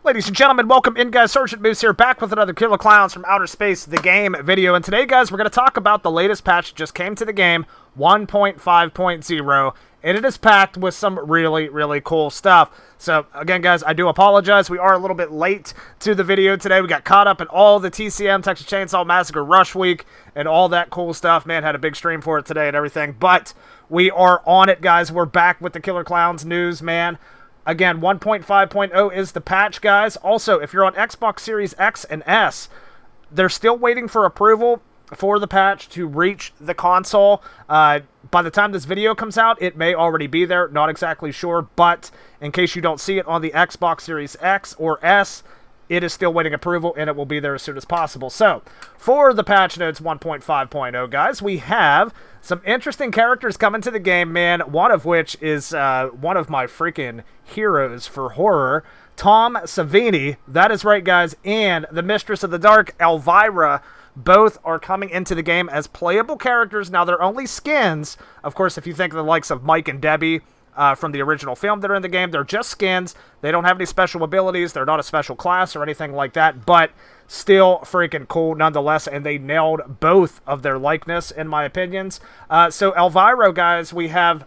Ladies and gentlemen, welcome in, guys. Sergeant Moose here, back with another Killer Clowns from Outer Space, the game video. And today, guys, we're going to talk about the latest patch that just came to the game, 1.5.0. And it is packed with some really, really cool stuff. So, again, guys, I do apologize. We are a little bit late to the video today. We got caught up in all the TCM, Texas Chainsaw Massacre Rush Week, and all that cool stuff. Man, had a big stream for it today and everything. But we are on it, guys. We're back with the Killer Clowns news, man. Again, 1.5.0 is the patch, guys. Also, if you're on Xbox Series X and S, they're still waiting for approval for the patch to reach the console. By the time this video comes out, it may already be there. Not exactly sure, but in case you don't see it on the Xbox Series X or S, it is still waiting approval, and it will be there as soon as possible. So, for the patch notes 1.5.0, guys, we have some interesting characters coming to the game, man, one of which is one of my freaking heroes for horror, Tom Savini. That is right, guys, and the Mistress of the Dark, Elvira. Both are coming into the game as playable characters. Now, they're only skins. Of course, if you think of the likes of Mike and Debbie from the original film that are in the game, they're just skins. They don't have any special abilities. They're not a special class or anything like that, but still freaking cool nonetheless, and they nailed both of their likeness, in my opinions. So Elvira, guys, we have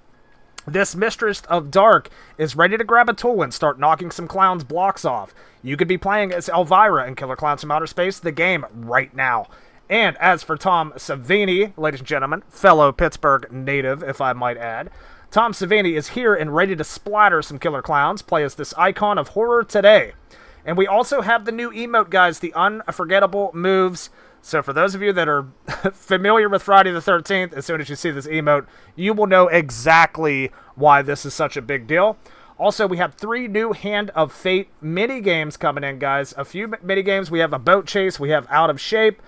this Mistress of Dark is ready to grab a tool and start knocking some clowns' blocks off. You could be playing as Elvira in Killer Clowns from Outer Space, the game, right now. And as for Tom Savini, ladies and gentlemen, fellow Pittsburgh native, if I might add, Tom Savini is here and ready to splatter some killer clowns, play as this icon of horror today. And we also have the new emote, guys, the unforgettable moves. So for those of you that are familiar with Friday the 13th, as soon as you see this emote, you will know exactly why this is such a big deal. Also, we have 3 new Hand of Fate mini-games coming in, guys. A few mini-games. We have a boat chase. We have Out of Shape,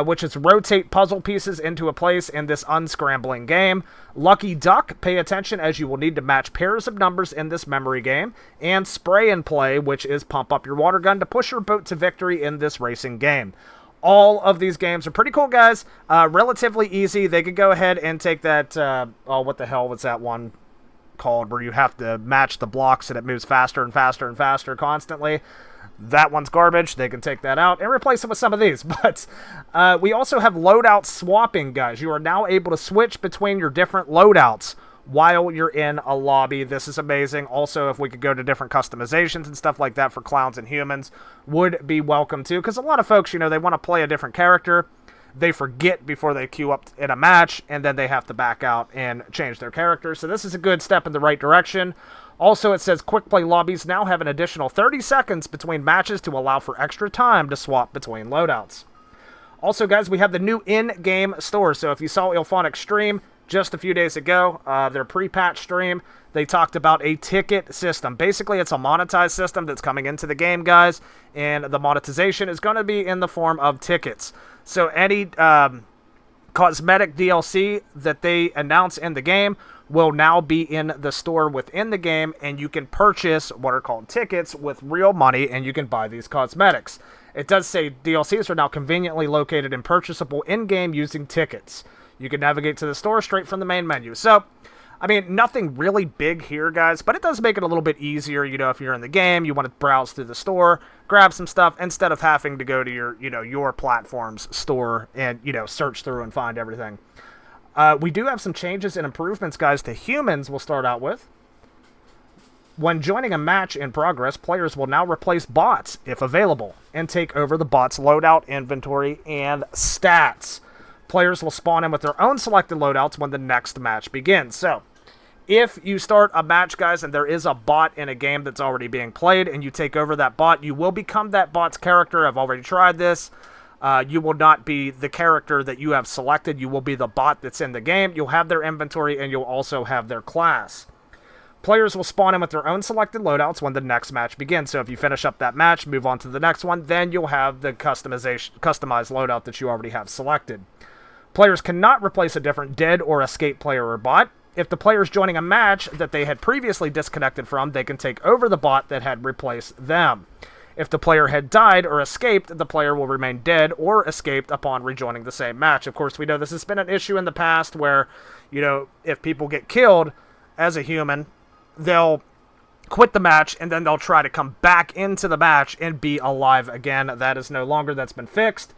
which is rotate puzzle pieces into a place in this unscrambling game. Lucky Duck, pay attention as you will need to match pairs of numbers in this memory game. And Spray and Play, which is pump up your water gun to push your boat to victory in this racing game. All of these games are pretty cool, guys. Relatively easy. They could go ahead and take that, oh, what the hell was that one called, where you have to match the blocks and it moves faster and faster and faster constantly. That one's garbage. They can take that out and replace it with some of these. But we also have loadout swapping, guys. You are now able to switch between your different loadouts while you're in a lobby. This is amazing. Also, if we could go to different customizations and stuff like that for clowns and humans, would be welcome too, because a lot of folks, you know, they want to play a different character. They forget before they queue up in a match, and then they have to back out and change their character. So this is a good step in the right direction. Also, it says quick play lobbies now have an additional 30 seconds between matches to allow for extra time to swap between loadouts. Also, guys, we have the new in-game store. So if you saw Ilphonic stream just a few days ago, their pre-patch stream, they talked about a ticket system. Basically, it's a monetized system that's coming into the game, guys, and the monetization is going to be in the form of tickets. So any cosmetic DLC that they announce in the game will now be in the store within the game, and you can purchase what are called tickets with real money, and you can buy these cosmetics. It does say DLCs are now conveniently located and purchasable in-game using tickets. You can navigate to the store straight from the main menu. So, I mean, nothing really big here, guys, but it does make it a little bit easier. You know, if you're in the game, you want to browse through the store, grab some stuff, instead of having to go to your, you know, your platform's store and, you know, search through and find everything. We do have some changes and improvements, guys, to humans we'll start out with. When joining a match in progress, players will now replace bots, if available, and take over the bot's loadout, inventory, and stats. Players will spawn in with their own selected loadouts when the next match begins. So, if you start a match, guys, and there is a bot in a game that's already being played, and you take over that bot, you will become that bot's character. I've already tried this. You will not be the character that you have selected. You will be the bot that's in the game. You'll have their inventory, and you'll also have their class. Players will spawn in with their own selected loadouts when the next match begins. So if you finish up that match, move on to the next one, then you'll have the customized loadout that you already have selected. Players cannot replace a different dead or escaped player or bot. If the player is joining a match that they had previously disconnected from, they can take over the bot that had replaced them. If the player had died or escaped, the player will remain dead or escaped upon rejoining the same match. Of course, we know this has been an issue in the past where, you know, if people get killed as a human, they'll quit the match, and then they'll try to come back into the match and be alive again. That is no longer. That's been fixed.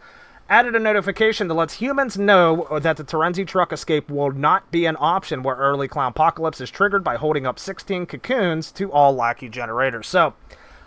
Added a notification that lets humans know that the Terenzi truck escape will not be an option where early Clownpocalypse is triggered by holding up 16 cocoons to all lackey generators. So,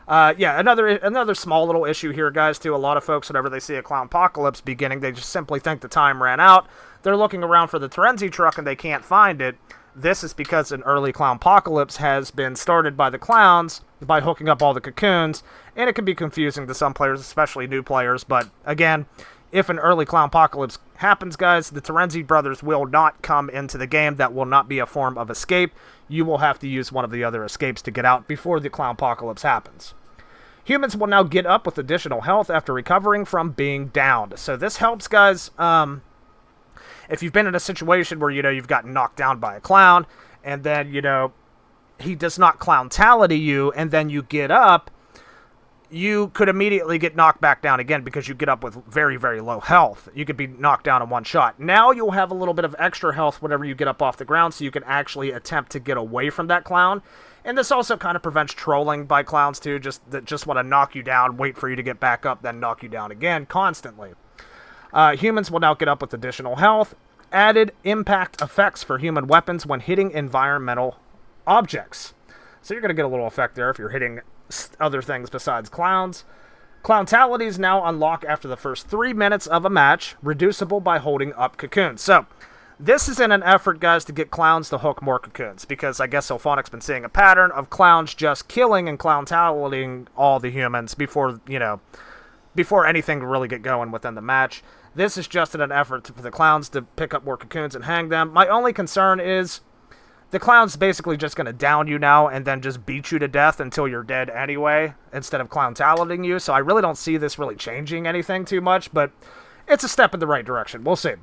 yeah, another small little issue here, guys, too. A lot of folks, whenever they see a Clownpocalypse beginning, they just simply think the time ran out. They're looking around for the Terenzi truck and they can't find it. This is because an early Clownpocalypse has been started by the clowns by hooking up all the cocoons, and it can be confusing to some players, especially new players. But again, if an early Clownpocalypse happens, guys, the Terenzi brothers will not come into the game. That will not be a form of escape. You will have to use one of the other escapes to get out before the Clownpocalypse happens. Humans will now get up with additional health after recovering from being downed. So this helps, guys. If you've been in a situation where, you've gotten knocked down by a clown, and then, he does not clowntality you, and then you get up, you could immediately get knocked back down again because you get up with very, very low health. You could be knocked down in one shot. Now you'll have a little bit of extra health whenever you get up off the ground, so you can actually attempt to get away from that clown. And this also kind of prevents trolling by clowns, too, that just want to knock you down, wait for you to get back up, then knock you down again constantly. Humans will now get up with additional health. Added impact effects for human weapons when hitting environmental objects. So you're going to get a little effect there if you're hitting other things besides clowns. Clowntalities now unlock after the first 3 minutes of a match, reducible by holding up cocoons. So this is in an effort, guys, to get clowns to hook more cocoons, because I guess Sylphonic's been seeing a pattern of clowns just killing and clowntalitying all the humans before anything can really get going within the match. This is just in an effort for the clowns to pick up more cocoons and hang them. My only concern is the clown's basically just going to down you now and then just beat you to death until you're dead anyway, instead of clowntalitying you. So I really don't see this really changing anything too much, but it's a step in the right direction. We'll see.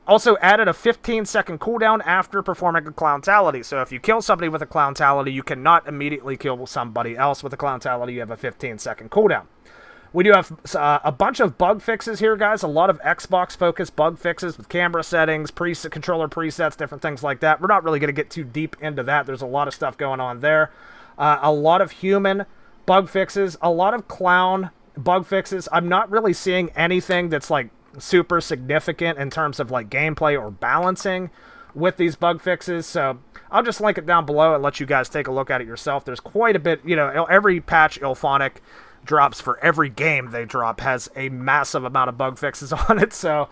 Also added a 15-second cooldown after performing a clowntality. So if you kill somebody with a clowntality, you cannot immediately kill somebody else with a clowntality. You have a 15-second cooldown. We do have a bunch of bug fixes here, guys. A lot of Xbox-focused bug fixes with camera settings, controller presets, different things like that. We're not really going to get too deep into that. There's a lot of stuff going on there. A lot of human bug fixes, a lot of clown bug fixes. I'm not really seeing anything that's, like, super significant in terms of, like, gameplay or balancing with these bug fixes. So I'll just link it down below and let you guys take a look at it yourself. There's quite a bit, every patch Ilphonic drops for every game they drop has a massive amount of bug fixes on it, so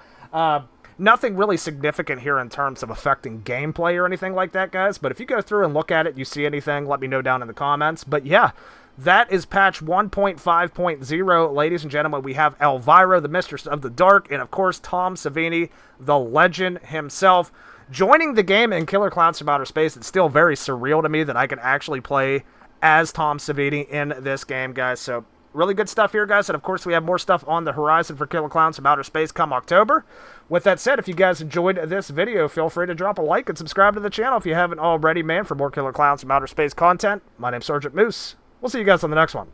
nothing really significant here in terms of affecting gameplay or anything like that, guys. But if you go through and look at it, you see anything, let me know down in the comments. But yeah, that is patch 1.5.0, ladies and gentlemen. We have Elvira, the Mistress of the Dark, and of course Tom Savini, the legend himself, joining the game in Killer Klowns From Outer Space. It's still very surreal to me that I can actually play as Tom Savini in this game, guys. So really good stuff here, guys. And of course, we have more stuff on the horizon for Killer Klowns From Outer Space come October. With that said, if you guys enjoyed this video, feel free to drop a like and subscribe to the channel if you haven't already, man, for more Killer Klowns From Outer Space content. My name's Sergeant Moose. We'll see you guys on the next one.